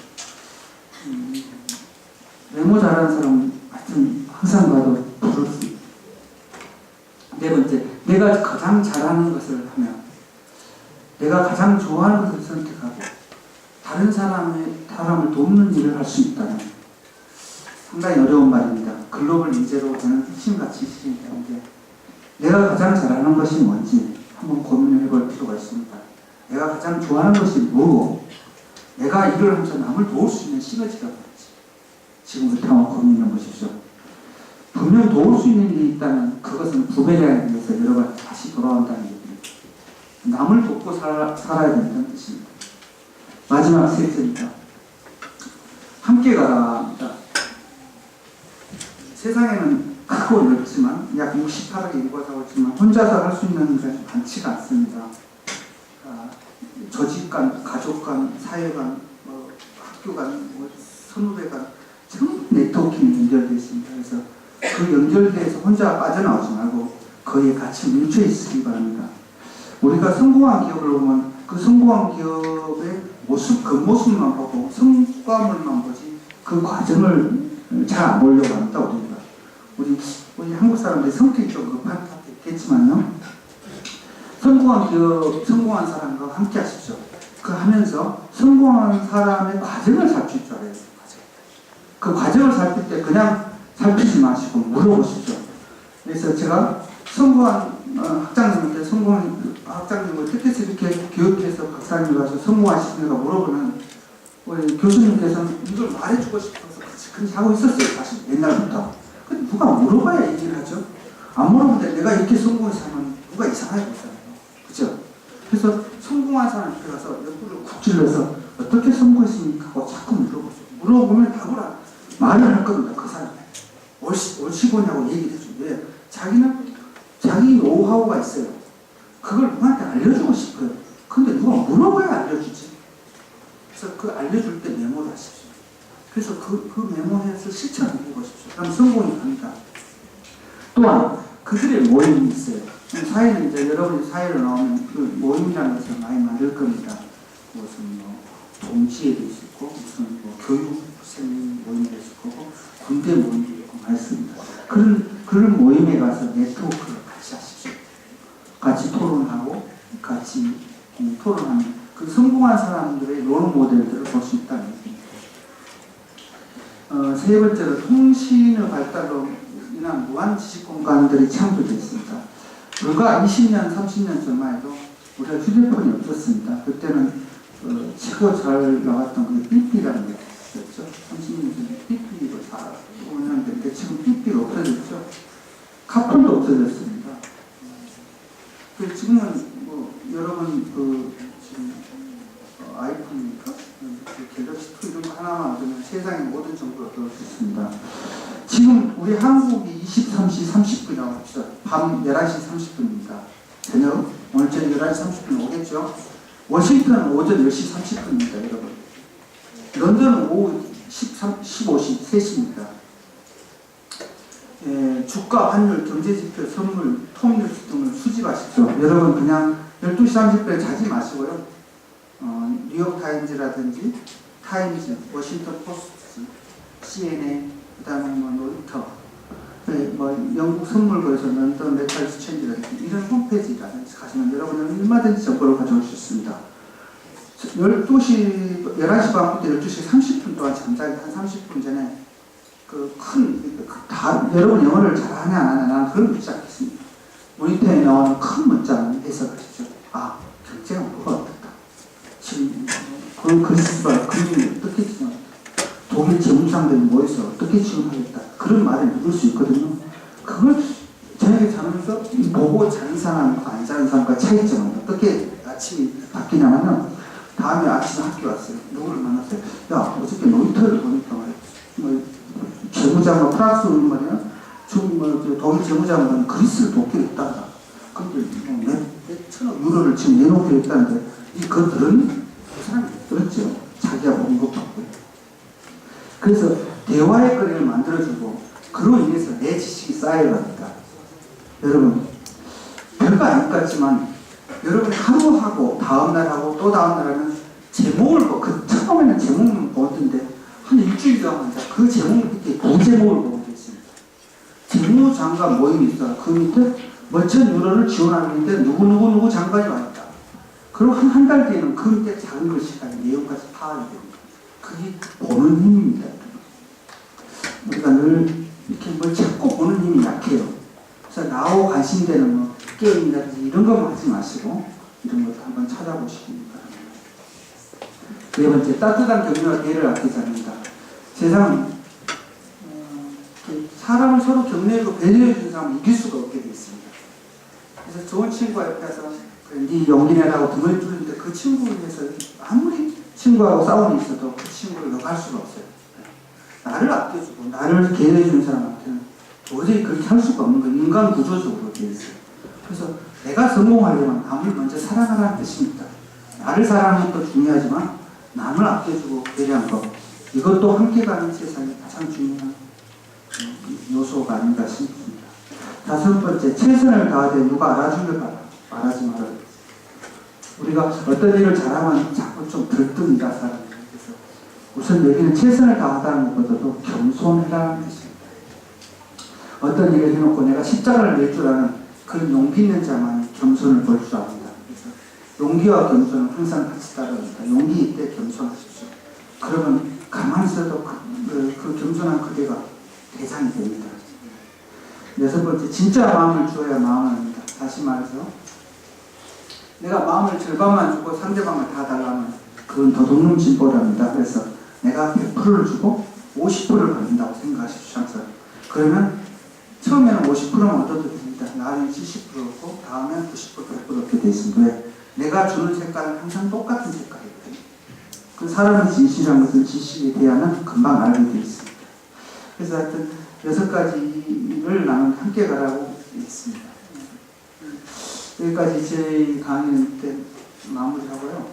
Speaker 1: 메모 잘하는 사람은 하여튼 항상 봐도 부를 수 있다. 네 번째, 내가 가장 잘하는 것을 하면 내가 가장 좋아하는 것을 선택하고 다른 사람을 돕는 일을 할 수 있다면 상당히 어려운 말입니다. 글로벌 인재로 저는 핵심같이 실행되는데 내가 가장 잘하는 것이 뭔지 한번 고민을 해볼 필요가 있습니다. 내가 가장 좋아하는 것이 뭐고 내가 일을 하면서 남을 도울 수 있는 시너지가 뭔지 지금부터 한번 고민해 보십시오. 분명 도울 수 있는 일이 있다면 그것은 부메랑에 의해서 여러 번 다시 돌아온다는 얘기입니다. 남을 돕고 살아야 된다는 뜻입니다. 마지막 세 절입니다. 함께 가라입니다. 세상에는 크고 넓지만 약 68억의 인구가 살고 있지만 혼자서 할 수 있는 것은 많지가 않습니다. 조직 간, 가족 간, 사회 간, 학교 간, 선후배 간 전부 네트워킹이 연결되어 있습니다. 그래서 그 연결돼서 혼자 빠져나오지 말고 거기에 같이 뭉쳐 있으기 바랍니다. 우리가 성공한 기업을 보면 그 성공한 기업의 모습, 겉모습만 보고 성과물만 보지 그 과정을 잘 안 보려고 합니다. 우리 한국 사람들이 성격이 좀 급한 탓도 있겠지만요. 성공한 기업, 성공한 사람과 함께 하십시오. 그 하면서 성공한 사람의 과정을 살필 줄 알아야 돼요. 그 과정을 살필 때 그냥 살피지 마시고 물어보십시오. 그래서 제가 성공한 학장님한테 성공한 학장님을 어떻게 해서 이렇게 교육해서 박사님을 가서 성공하시는가 물어보면 우리 교수님께서는 이걸 말해주고 싶어서 그렇게 하고 있었어요. 사실 옛날부터. 근데 누가 물어봐야 얘기를 하죠. 안 물어보는데 내가 이렇게 성공해서 하면 누가 이상하게 보잖아요. 그죠? 그래서 성공한 사람한테 가서 옆구리를 쿡 찔러서 어떻게 성공했습니까? 하고 자꾸 물어보죠. 물어보면 답을 말을 할 겁니다. 그 사람이. 옳시고냐고 얘기를 해줘요. 왜? 자기는 자기 노하우가 있어요. 그걸 누구한테 알려주고 싶어요. 근데 누가 물어봐야 알려주지. 그래서 그 알려줄 때 메모를 하십시오. 그래서 그 메모해서 실천을 해보십시오. 그럼 성공이 갑니다. 또한 그들의 모임이 있어요. 사회는 이제 여러분이 사회로 나오면 그 모임이라는 것을 많이 만들 겁니다. 무슨 동지회도 있고 무슨 교육생 모임도 있을 거고 군대 모임도 있고 많습니다. 그런 모임에 가서 네트워크를 같이 하십시오. 같이 토론하고 같이 토론하면 그 성공한 사람들의 롤 모델들을 볼 수 있다는 얘기입니다. 세 번째로 통신의 발달로 인한 무한 지식 공간들이 창조되었습니다. 불과 20년, 30년 전만 해도 우리가 휴대폰이 없었습니다. 그때는 최고 잘 나왔던 게 삐삐라는 게 있었죠. 30년 전에 삐삐로 다 운영되는데 지금 삐삐가 없어졌죠. 카폰도 없어졌습니다. 지금은 여러분 지금 아이폰입니까? 갤럭시 2 이런 거 하나만 얻으면 세상의 모든 정보를 얻을 수 있습니다. 지금 우리 한국이 23시 30분이라고 합시다. 밤 11시 30분입니다. 저녁, 오늘 저녁 11시 30분 오겠죠? 워싱턴은 오전 10시 30분입니다, 여러분. 런던은 오후 15시 3시입니다. 주가, 환율, 경제지표, 선물, 통일뉴스 등을 수집하십시오. 여러분 그냥 12시 30분에 자지 마시고요. 뉴욕 타임즈라든지 타임즈, 워싱턴 포스트, CNN, 그다음에 뭐 로이터, 뭐 영국 선물거래소 런던 메탈 스챈지라든지 이런 홈페이지라든지 가시면 여러분은 얼마든지 정보를 가져올 수 있습니다. 11시 반부터 12시 30분 동안 잠자기 한 30분 전에 여러분 영어를 잘하냐 안 하냐 나는 그런 거 있지 않겠습니다. 모니터에 나오는 큰 문자는 해석을 하시죠. 아, 경제가 뭐가 어떻다. 지금 그런 그리스가 그림이 어떻게 지금 독일 재무상들이 모여서 어떻게 지금 하겠다. 그런 말을 읽을 수 있거든요. 그걸 저녁에 자면서 보고 자는 사람과 안 자는 사람과 차이점은 어떻게 아침이 바뀌냐면요. 다음에 아침에 학교 왔어요. 누구를 만났어요. 야, 어저께 로이터를 보니까 뭐 재무장관 프랑스 말이야. 지금 뭐 독일 재무장관은 그리스를 돕기로 했다. 근데 몇 천억 유로를 지금 내놓기로 했다는데 그거 들었니? 그 사람이 들었죠. 자기가 본 것도 없고요. 그래서 대화의 거리를 만들어주고 그로 인해서 내 지식이 쌓여갑니다. 여러분 별거 아닐 것 같지만 여러분이 하루 하고 다음날 하고 또 다음날 하면 제목을 처음에는 제목만 보던데 한 일주일 동안 그 제목 밑에 부제목을 보게 됐습니다. 재무장관 모임이 있어요. 그 밑에 몇천 유로를 지원하는데 누구 장관이 와있다. 그리고 한 달 뒤에는 그 밑에 작은 글씨가 내용까지 파악이 됩니다. 그게 보는 힘입니다. 우리가 늘 이렇게 뭘 자꾸 보는 힘이 약해요. 그래서 나하고 관심되는 뭐 게임이라든지 이런 것만 하지 마시고 이런 것도 한번 찾아보시기 바랍니다. 네 번째, 따뜻한 격려와 대를 아끼지 않는다. 세상은 사람을 서로 격려하고 배려해 주는 사람은 이길 수가 없게 되어 있습니다. 그래서 좋은 친구가 옆에 와서 네 용기 내라고 등을 두는데 그 친구를 위해서 아무리 친구하고 싸움이 있어도 그 친구를 너갈 수가 없어요. 나를 아껴주고 나를 계획해 주는 사람한테는 도저히 그렇게 할 수가 없는 거예요. 인간 구조적으로 되어 있어요. 그래서 내가 성공하려면 남을 먼저 사랑하라는 뜻입니다. 나를 사랑하는 것도 중요하지만 남을 아껴주고 배려하는 것, 이것도 함께 가는 세상이 가장 중요한 요소가 아닌가 싶습니다. 다섯 번째, 최선을 다하되 누가 알아주길 말하지 말아라. 우리가 어떤 일을 잘하면 자꾸 좀 들뜹니다, 사람들이. 그래서 우선 여기는 최선을 다하다는 것보다도 겸손해라는 뜻입니다. 어떤 일을 해놓고 내가 십자가를 낼 줄 아는 그런 용기 있는 자만 겸손을 볼 줄 압니다. 그래서 용기와 겸손은 항상 같이 따라갑니다. 용기 있되 겸손하십시오. 그러면 가만히 있어도 그 겸손한 그대가 대상이 됩니다. 여섯 번째, 진짜 마음을 주어야 마음을 합니다. 다시 말해서 내가 마음을 절반만 주고 상대방을 다 달라면 그건 도둑놈 진보랍니다. 그래서 내가 100%를 주고 50%를 받는다고 생각하십시오. 항상. 그러면 처음에는 50%만 얻어도 됩니다. 나중에 70%고 다음엔 90%, 100% 얻게 되어 있습니다. 왜? 내가 주는 색깔은 항상 똑같은 색깔이거든요. 그 사람의 진실이라는 것은 지식에 대하면 금방 알게 되어 있습니다. 그래서 하여튼 6가지를 나는 함께 가라고 했습니다. 여기까지 저희 강의 때 마무리하고요.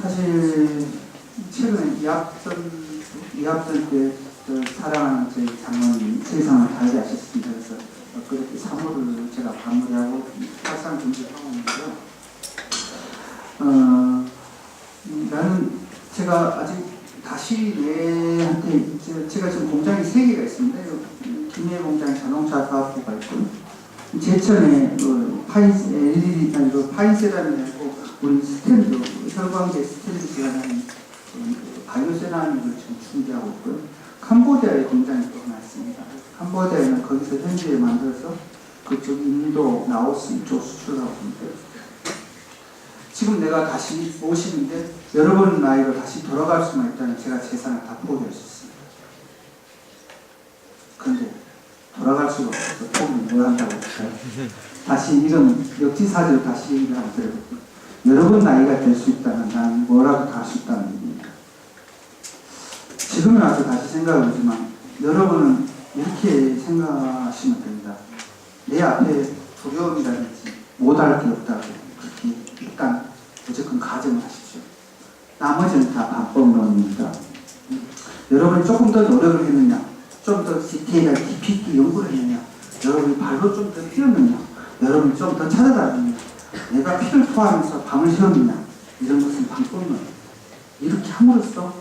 Speaker 1: 사실 최근에 이합전 때 사랑하는 저희 장모님 세상을 달게 하셨습니다. 그래서 그렇게 사무를 제가 마무리하고 화상 준비하고 있는데요. 나는 제가 아직 다시 얘한테 제가 지금 공장이 3개가 있습니다. 김해 공장 자동차 사업부가 있고 제천에 파인세라믹이고 우리 스탠드 혈광제 스탠드 기관하는 바이오세라믹을 지금 준비하고 있고요. 캄보디아에 공장이 또 하나 있습니다. 캄보디아에는 거기서 현지에 만들어서 그쪽 인도, 라오스 이쪽 수출하고 있는데 지금 내가 다시 모시는데 여러분 나이로 다시 돌아갈 수만 있다면 제가 재산을 다 포기할 수 있습니다. 그런데 돌아갈 수가 없어서 포기를 뭘 한다고 할까요? 다시 이런 역지사지로 다시 얘기를 한번 드려볼게요. 여러분 나이가 될 수 있다면 난 뭐라도 다 할 수 있다는 얘기입니다. 지금에 와서 다시 생각해보지만 여러분은 이렇게 생각하시면 됩니다. 내 앞에 두려움이라든지 못할 게 없다고 그렇게 일단 무조건 가정을 하십시오. 나머지는 다 방법론입니다. 여러분이 조금 더 노력을 했느냐, 좀 더 디테일하게 깊이 있게 연구를 했느냐, 여러분이 발로 좀 더 뛰었느냐, 여러분이 좀 더 찾아다녔느냐, 내가 피를 토하면서 밤을 새웠느냐 이런 것은 방법론 이렇게 함으로써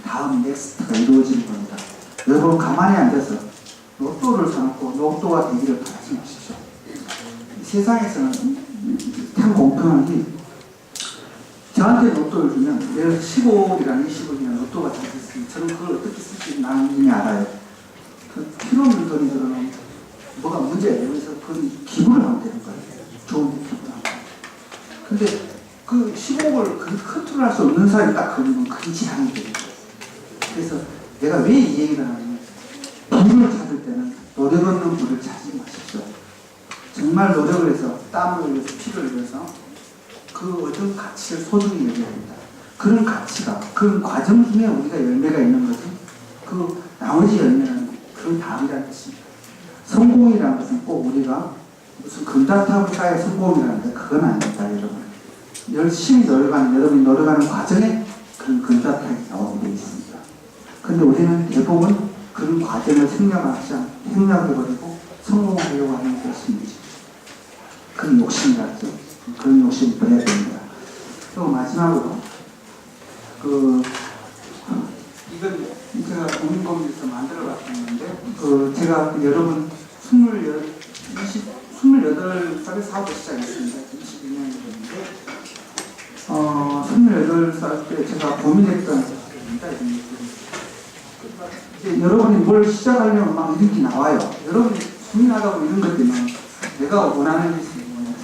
Speaker 1: 다음 넥스트가 이루어지는 겁니다. 여러분 가만히 앉아서 로또를 사놓고 로또가 되기를 바라지 마십시오. 세상에서는 참 공평한 게 저한테 로또를 주면 내가 15억이랑 20억이랑 로또가 되겠으니 저는 그걸 어떻게 쓸지 나는 이미 알아요. 그 필요없는 돈들은 뭐가 문제예요. 그래서 그건 기부를 하면 되는 거예요. 좋은 데 기부를 하면. 근데 그 15억을 컨트롤할 수 없는 사람이 딱 걸리면 큰 재앙이 되는 거예요. 그래서 내가 왜 이 얘기를 하냐면 돈을 찾을 때는 노력 없는 분을 찾지 마십시오. 정말 노력을 해서 땀을 흘려서 피를 흘려서 그 어떤 가치를 소중히 여겨야 합니다. 그런 가치가 그런 과정 중에 우리가 열매가 있는 거지 그 나머지 열매는 그 다음이라는 뜻입니다. 성공이라는 것은 꼭 우리가 무슨 금자탑을 쌓여 성공이라는데 그건 아닙니다. 여러분 열심히 노력하는 여러분이 노력하는 과정에 그런 금자탑이 나오게 되어 있습니다. 근데 우리는 대부분 그런 과정을 생략해버리고 성공하려고 하는 것입니다. 그런 욕심이라죠. 그런 욕심을 버려야 됩니다. 또 마지막으로 이건 제가 공인공에서 만들어봤는데 제가 여러분 28살에 사업을 시작했습니다. 22년이 됐는데 28살 때 제가 고민했던 것입니다. 이제 여러분이 뭘 시작하려면 막 이런 게 나와요. 여러분이 고민하다고 이런 것 때문에 내가 원하는 것이 뭔지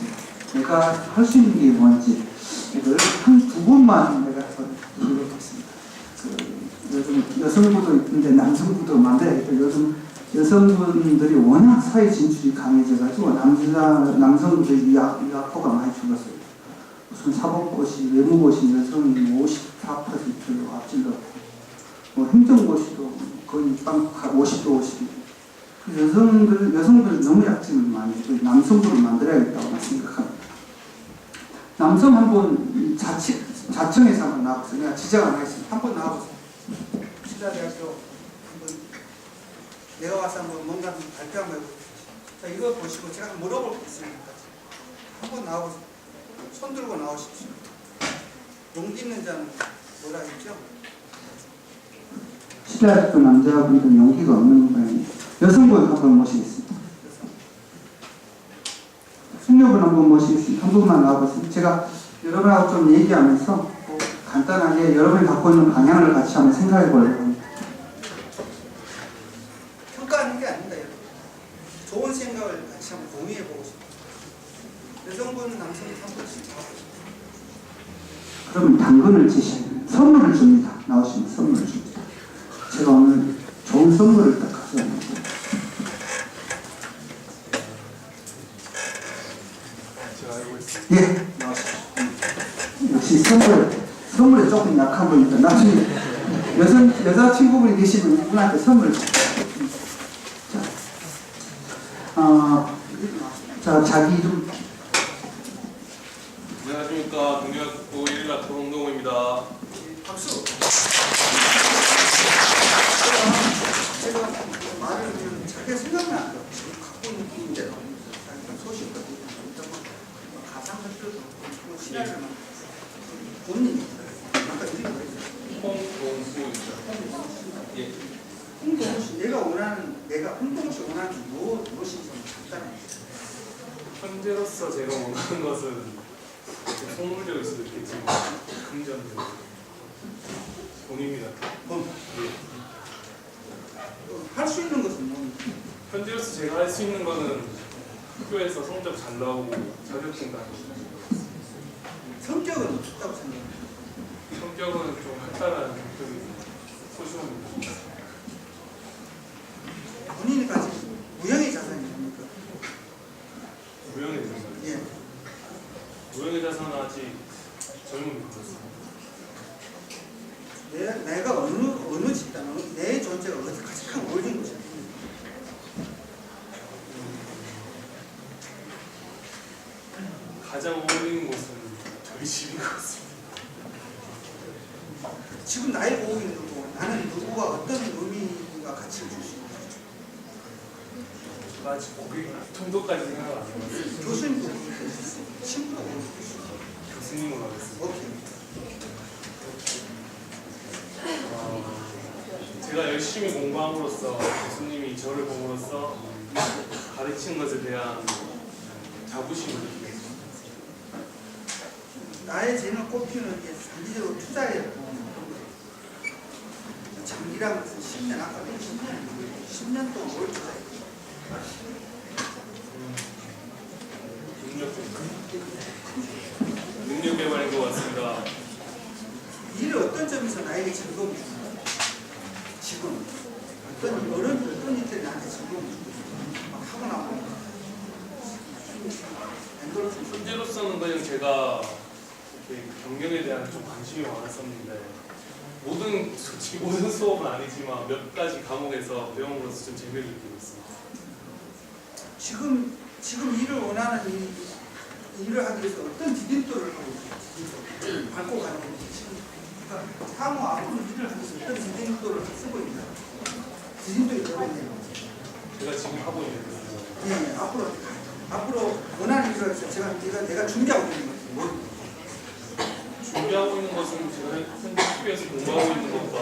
Speaker 1: 내가 할 수 있는 게 뭔지 이걸 한 두 번만 내가 기록했습니다. 요즘 여성부도 있는데 남성부도 만들어야겠다. 요즘 여성분들이 워낙 사회 진출이 강해져가지고 남성분들이 유학포가 많이 줄었어요. 무슨 사법고시, 외무고시 여성이 54%로 앞질렀고 뭐 행정고시도 거의 50도 50이고 여성들 너무 약점을 많이 해서 남성부를 만들어야겠다고 생각합니다. 남성 한번 자청에서 한번 나와보세요. 내가 지적 안 하겠습니다. 한번 나와보세요. 신라대학교 한번 내가 와서 한번 뭔가 발표 한번 해보세요. 자, 이거 보시고 제가 한번 물어볼 게 있습니다. 한번 나와보세요. 손 들고 나오십시오. 용기 있는 자는 뭐라 했죠? 신라대학교 남자분들 용기가 없는 모양이에요. 여성분 한번 모시겠습니다. 숙녀분 한번 모시겠습니다. 한 분만 나와보세요. 제가 여러분하고 좀 얘기하면서 간단하게 여러분이 갖고 있는 방향을 같이 한번 생각해 보려고 합니다. 평가하는 게 아닙니다. 여러분. 좋은 생각을 같이 한번 공유해 보고 싶어요. 여성분, 남성분 한 분씩 나와보세요. 그러면 당근을 제시해요. 선물을 줍니다. 나오시면 선물을 줍니다. 제가 오늘 좋은 선물을 딱 가져왔는데
Speaker 2: 제가 알고 있습니다.
Speaker 1: 예, 역시 선물에 조금 약한 분이니까 나중에 여자친구분이 계시면 이분한테 선물을 자, 자기 이름.
Speaker 3: 안녕하십니까. 동대학교 1라 토동동호입니다.
Speaker 1: 박수. 제가 말을 그냥 자기가 생각이 안 나요. 갖고 있는 게 있는데 소식 같은 거 가상 것들도 시야를 본인이 아까 이름이 뭐였어요?
Speaker 3: 홍동수입니다. 예.
Speaker 1: 홍동수 내가 홍동수 원하는 무엇이 좀 간단해.
Speaker 3: 현재로서 제가 원하는 것은 속물적일 수도 있겠지만 금전적 돈입니다.
Speaker 1: 돈.
Speaker 3: 예.
Speaker 1: 할 수 있는 것은 뭐?
Speaker 3: 현재로서 제가 할 수 있는 거는 학교에서 성적 잘 나오고 자격증 따는
Speaker 1: 성격은 어떻다고 생각해요?
Speaker 3: 성격은 좀 활달한 성격이 소심합니다.
Speaker 1: 본인이 가진 무형의 자산이 뭡니까?
Speaker 3: 무형의 자산.
Speaker 1: 예.
Speaker 3: 무형의 자산은 아직 젊은 편이었습니다.
Speaker 1: 내가 어느 집단, 내 존재가 어디 가장 어울리는 것이야.
Speaker 3: 가장 어울리는 곳은 저희 집인 것 같습니다.
Speaker 1: 지금 나이 보고 있는 거고 나는 누구와 어떤 의미가 가치를 줄 수 있는지
Speaker 3: 아직 그 정도까지 생각 안 해봤어요.
Speaker 4: 교수님도 친구도
Speaker 3: 교수님으로 하겠습니다. 제가 열심히 공부함으로써 교수님이 저를 봄으로써 가르치는 것에 대한 자부심을 느끼겠습니다.
Speaker 4: 나의 재능 꼽히는 게 장기적으로 투자예요. 장기라는 것은 10년, 아까 10년 동안 뭘 투자해요?
Speaker 3: 능력 개발인 것 같습니다.
Speaker 4: 일을 어떤 점에서 나에게 즐거움을 주는 거야? 지금 어떤 일들이 나한테 즐거움을 주는 거야? 막 하고 나고
Speaker 3: 현재로서는 그냥 제가 이렇게 경영에 대한 좀 관심이 많았었는데 솔직히 모든 수업은 아니지만 몇 가지 과목에서 배움으로써 좀 재미를 느끼고 있습니다.
Speaker 4: 지금 일을 원하는 일을 하기 위해서 어떤 디딤돌을 밟고 가는 건지 그러니까 향후 앞으로 일을 하기 위해서 어떤 디딤돌을 쓰고 있나? 디딤돌이 뭐가 있나요?
Speaker 3: 제가 지금 하고 있는
Speaker 4: 네, 앞으로 원하는 일을 해서 내가 준비하고 있는 것이 뭐?
Speaker 3: 준비하고 있는 것은 제가 현재 학교에서 공부하고 있는 것과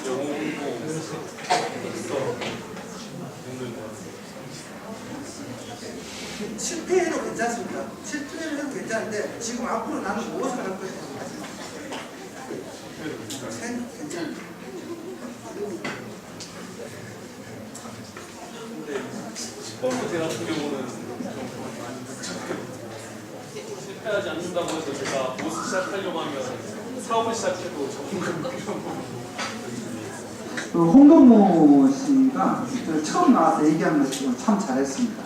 Speaker 3: 영어 공부, 텍스트 정도인 것 같습니다.
Speaker 4: 실패해도 괜찮습니다. 실패를 해도 괜찮은데 지금 앞으로 나는 무엇을 할 것인가? 괜찮아요.
Speaker 3: 근데 10번 제 같은 경우는 좀 많이 복잡해요. 실패하지 않는다고 해서 제가 무엇을 시작하려고 하면 사업을 시작해도 전문가가 필요하고
Speaker 1: 홍동모 씨가 처음 나와서 얘기한 것 지금 참 잘했습니다.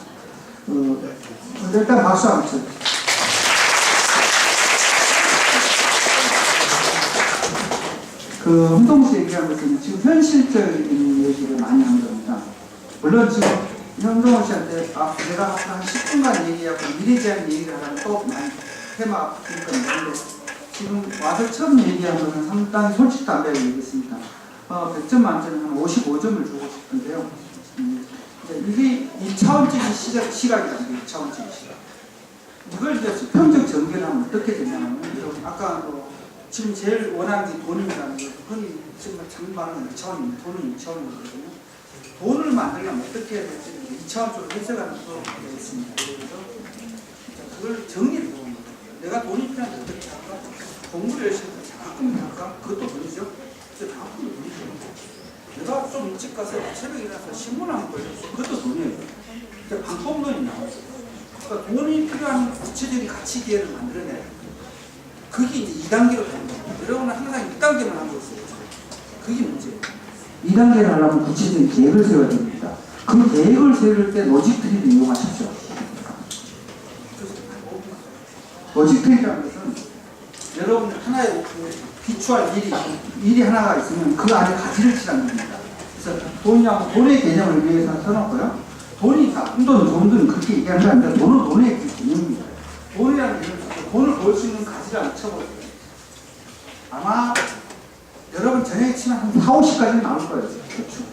Speaker 1: 일단 박수 한번 쳐주세요. 홍동모 씨 얘기한 것은 지금 현실적인 얘기를 많이 한 겁니다. 물론 지금 홍동모 씨한테 내가 한 10분간 얘기하고 미래에 대한 얘기를 하면 또 많이 테마 바뀌니까 있는데 지금 와서 처음 얘기한 것은 상당히 솔직담배하게 얘기했습니다. 100점 만점에 한 55점을 주고 싶은데요. 이게 2차원적인 시각이랍니다. 2차원적인 시각. 이걸 이제 수평적 전개를 하면 어떻게 되냐면, 아까 지금 제일 원하는 게 돈이라는 거, 그건 정말 장반은 2차원입니다. 돈은 2차원이거든요. 돈을 만들려면 어떻게 해야 될지 2차원적으로 해석하는 수업이 되어 있습니다. 그래서 그걸 정리를 해보는 거예요. 내가 돈이 필요한데 어떻게 할까? 공부를 열심히 해서 장학금을 할까? 그것도 돈이죠. 장학금도 돈이죠. 내가 좀 일찍 가서 새벽에 일어나서 신문하는 거예요. 그것도 돈이에요. 그러니까 방법론이 나와요. 그러니까 돈이 필요한 구체적인 가치 기회를 만들어내요. 그게 이제 2단계로 되는 거예요. 여러분은 항상 1단계만 하고 있어요. 그게 문제예요. 2단계를 하려면 구체적인 계획을 세워야 됩니다. 그 계획을 세울 때 로직트리를 이용하십시오. 로직트리라는 것은 여러분 하나의 비추할 일이 하나가 있으면 그 안에 가지를 치라는 겁니다. 그래서 돈의 개념을 위해서 써놓고요. 돈이 나쁜 돈, 좋은 돈 그렇게 얘기하는 게 아니라 돈은 돈의 개념입니다. 돈이라는 개념을 돈을 벌 수 있는 가지를 한번 쳐보세요. 아마 여러분 저녁에 치면 한 4, 50까지는 나올 거예요. 대충.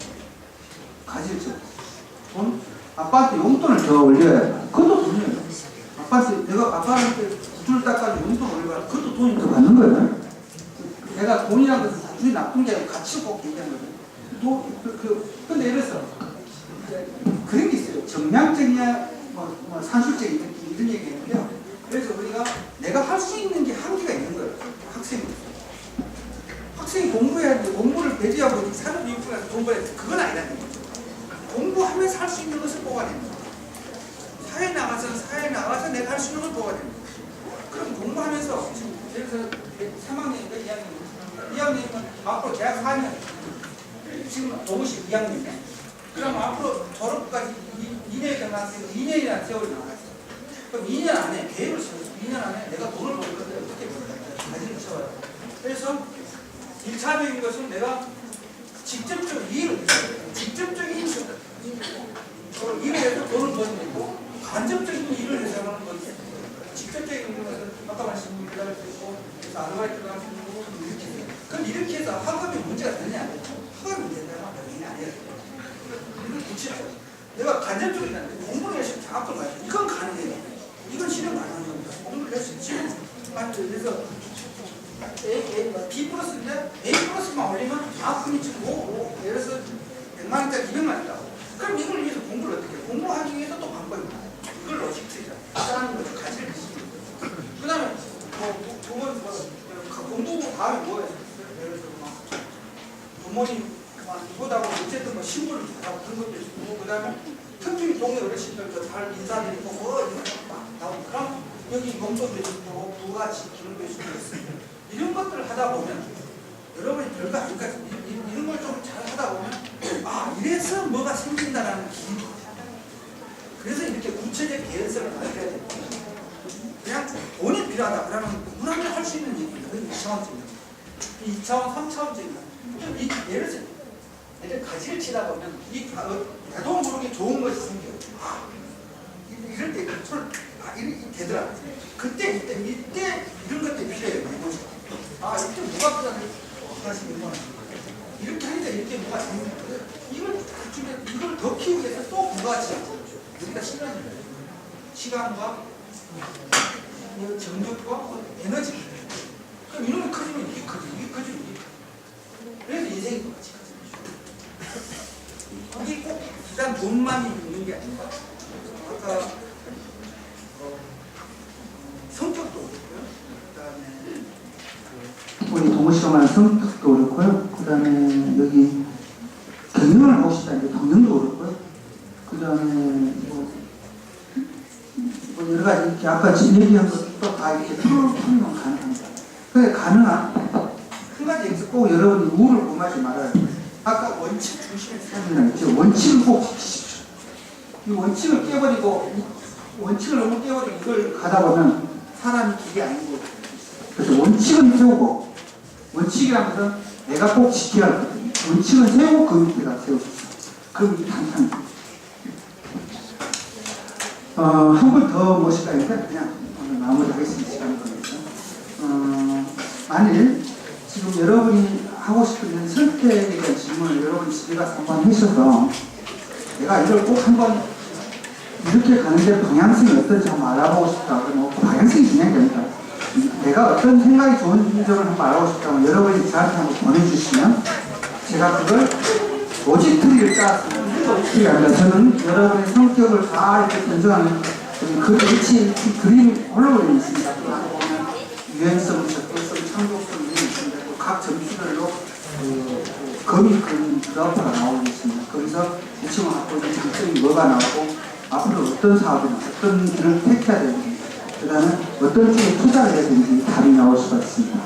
Speaker 1: 가지를 쳐보세요. 돈? 아빠한테 용돈을 더 올려야 돼. 그것도 돈이에요. 아빠한테 구두를 닦아서 용돈 올려야 돼. 그것도 돈이 더 받는 거예요. 내가 돈이라는 것은 단순히 나쁜 게 아니라 가치 꼭 얘기하는 거예요. 근데 예를 들어서 그런 게 있어요. 정량적이냐, 산술적인 느낌 이런 얘기 했는데요. 그래서 우리가 내가 할 수 있는 게 한계가 있는 거예요. 학생이 공부해야 하는데 공부를 배제하고 산업 인프라에서 공부해야 돼. 그건 아니라는 거죠. 공부하면서 할 수 있는 것을 뽑아내는 거예요. 사회에 나가서 내가 할 수 있는 걸 뽑아내는 거예요. 그럼 공부하면서 지금 예를 들어서 3학년인가 2학년이면 앞으로 대학 4년 지금 동시 2학년이네. 그럼 앞으로 졸업까지 2년이 남았으니까 2년이라는 세월이 남았어요. 그럼 2년 안에 계획을 세워서 2년 안에 내가 돈을 벌 건데 어떻게 벌까? 가지를 세워요. 그래서 1차적인 것은 내가 직접적 이익을 해요. 직접적인 일을 해서 돈을 버는 거고 간접적인 일을 해서 하는 건데 직접적인 것은 아까 말씀드린 대로 수 있고 그래서 아르바이트도 할 수 있는 거고 이렇게 해요. 그럼 이렇게 해서 학업이 문제가 되냐? 학업이 문제냐? 당연히 아니에요. 이건 구체적. 내가
Speaker 4: 간접적으로 있는데 공부를 열심히 장학금 말이야. 이건 가능해요. 이건 실현 가능한 겁니다. 공부를 열심히 지금 그래서 B 플러스인데 A 플러스만 올리면 장학금이 지금 예를 들어서 100만 원짜리 200만 원이라고. 그럼 이걸 위해서 공부를 어떻게 해? 공부하기 위해서 또 방법이 많아요. 이걸 로직트이자 하는 거죠. 가치를 그 다음에 두번 공부 다음에 뭐예요? 예를 들어서 막 부모님 이보다고 어쨌든 뭐 신분을 잘하고 그런 것도 있고 그 다음에 특히 동네 어르신들 잘 인사드리고 뭐 이런 거막 나오고 그럼 여기 용돈도 있고 부가치 기능도 있고 이런 것들을 하다 보면 여러분이 별거 아니까 이런 걸 좀 잘 하다 보면 아 이래서 뭐가 생긴다라는 기분이 그래서 이렇게 구체적 계획성을 만들어야 됩니다. 그냥 돈이 필요하다 그러면 누구나 할 수 있는 얘기입니다. 그게 2차원적인 2차원, 3차원적인 예를 들어서 이렇게 가지를 치다 보면 나도 모르게 좋은 것이 생겨요. 아, 이럴 때 이렇게 되더라고요. 그때 이런 것들이 필요해요. 아, 이때 뭐가 필요하냐? 다시 이런 이렇게 하니까 이렇게 뭐가 생기는 거예요. 이걸 더 키우기 위해서 또 부가치가 여기다 시간이 돼요. 시간과 정력과 에너지. 그럼 이놈이 커지면 이게 커지고 이게 커지면 이게 커지고. 그래서 인생이 똑같이 커지죠. 이게 꼭 비단 돈만이 있는 게 아니라 아까 성격도 그렇고요. 그다음에
Speaker 1: 우리 동호씨가 말한 성격도 그렇고요. 그 다음에 여기 경영을 하고 싶다는데 경영도 그렇고요. 그 다음에 뭐 여러 가지 이렇게 아까 지금 얘기한 것도 다 이렇게 풀면 가능합니다. 그게 가능한 한 가지 여기서 꼭 여러분이 우를 범하지 말아야 돼요.
Speaker 4: 아까 원칙 중심의
Speaker 1: 사진이라고 했죠. 원칙을 꼭 지키십시오. 이 원칙을 깨버리고 원칙을 너무 깨버리고 이걸 가다 보면 사람이 길이 아니고 그래서 원칙은 세우고 원칙이라는 것은 내가 꼭 지켜야 할 것. 원칙은 세우고 그 밑에다 세우십시오. 그럼 탄탄. 한 번 더 모실까 했는데 그냥 오늘 마무리하겠습니다. 시간이 걸려서. 만일 지금 여러분이 하고 싶은 선택에 대한 질문을 여러분이 집에 가서 한번 하셔서 내가 이걸 꼭 한번 이렇게 가는데 방향성이 어떤지 한번 알아보고 싶다. 그러면 방향성이 중요한 게 아니라 내가 어떤 생각이 좋은 점을 한번 알아보고 싶다면 여러분이 저한테 한번 보내주시면 제가 그걸 로직트리를 짜서 로직트리가 아니라 저는 여러분의 성격을 다 이렇게 분석하는 그 위치 그림 홀로그램이 있습니다. 그 안에 보면 유연성, 접근성, 창조성 이런 게 있습니다. 각 점수별로 거미 그림 그래프가 나오고 있습니다. 거기서 이 친구가 갖고 있는 장점이 뭐가 나오고 앞으로 어떤 사업이나 어떤 길을 택해야 되는지 그 다음에 어떤 쪽에 투자를 해야 되는지 답이 나올 수가 있습니다.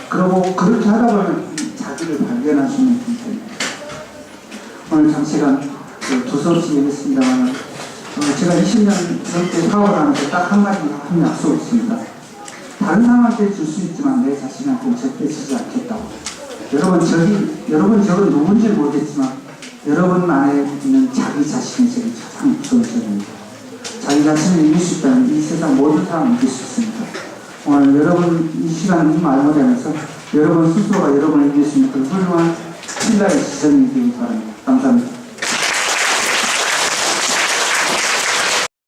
Speaker 1: 그리고 그렇게 하다 보면 자기를 발견할 수 있는 길입니다. 오늘 장시간 두서없이 얘기했습니다만 제가 20년 넘게 사업을 하면서 딱 한마디 한 약속이 있습니다. 다른 사람한테 줄 수 있지만 내 자신한테는 절대 주지 않겠다고. 여러분 저건 누군지 모르겠지만 여러분 안에 있는 자기 자신이 제일 가장 무서운 점입니다. 자기 자신을 이길 수 있다면 이 세상 모든 사람을 이길 수 있습니다. 오늘 여러분 이 시간 이 말을 하면서 여러분 스스로가 여러분을 이길 수 있는 그 훌륭한 신라의 지성이 되길 바랍니다. 감사합니다.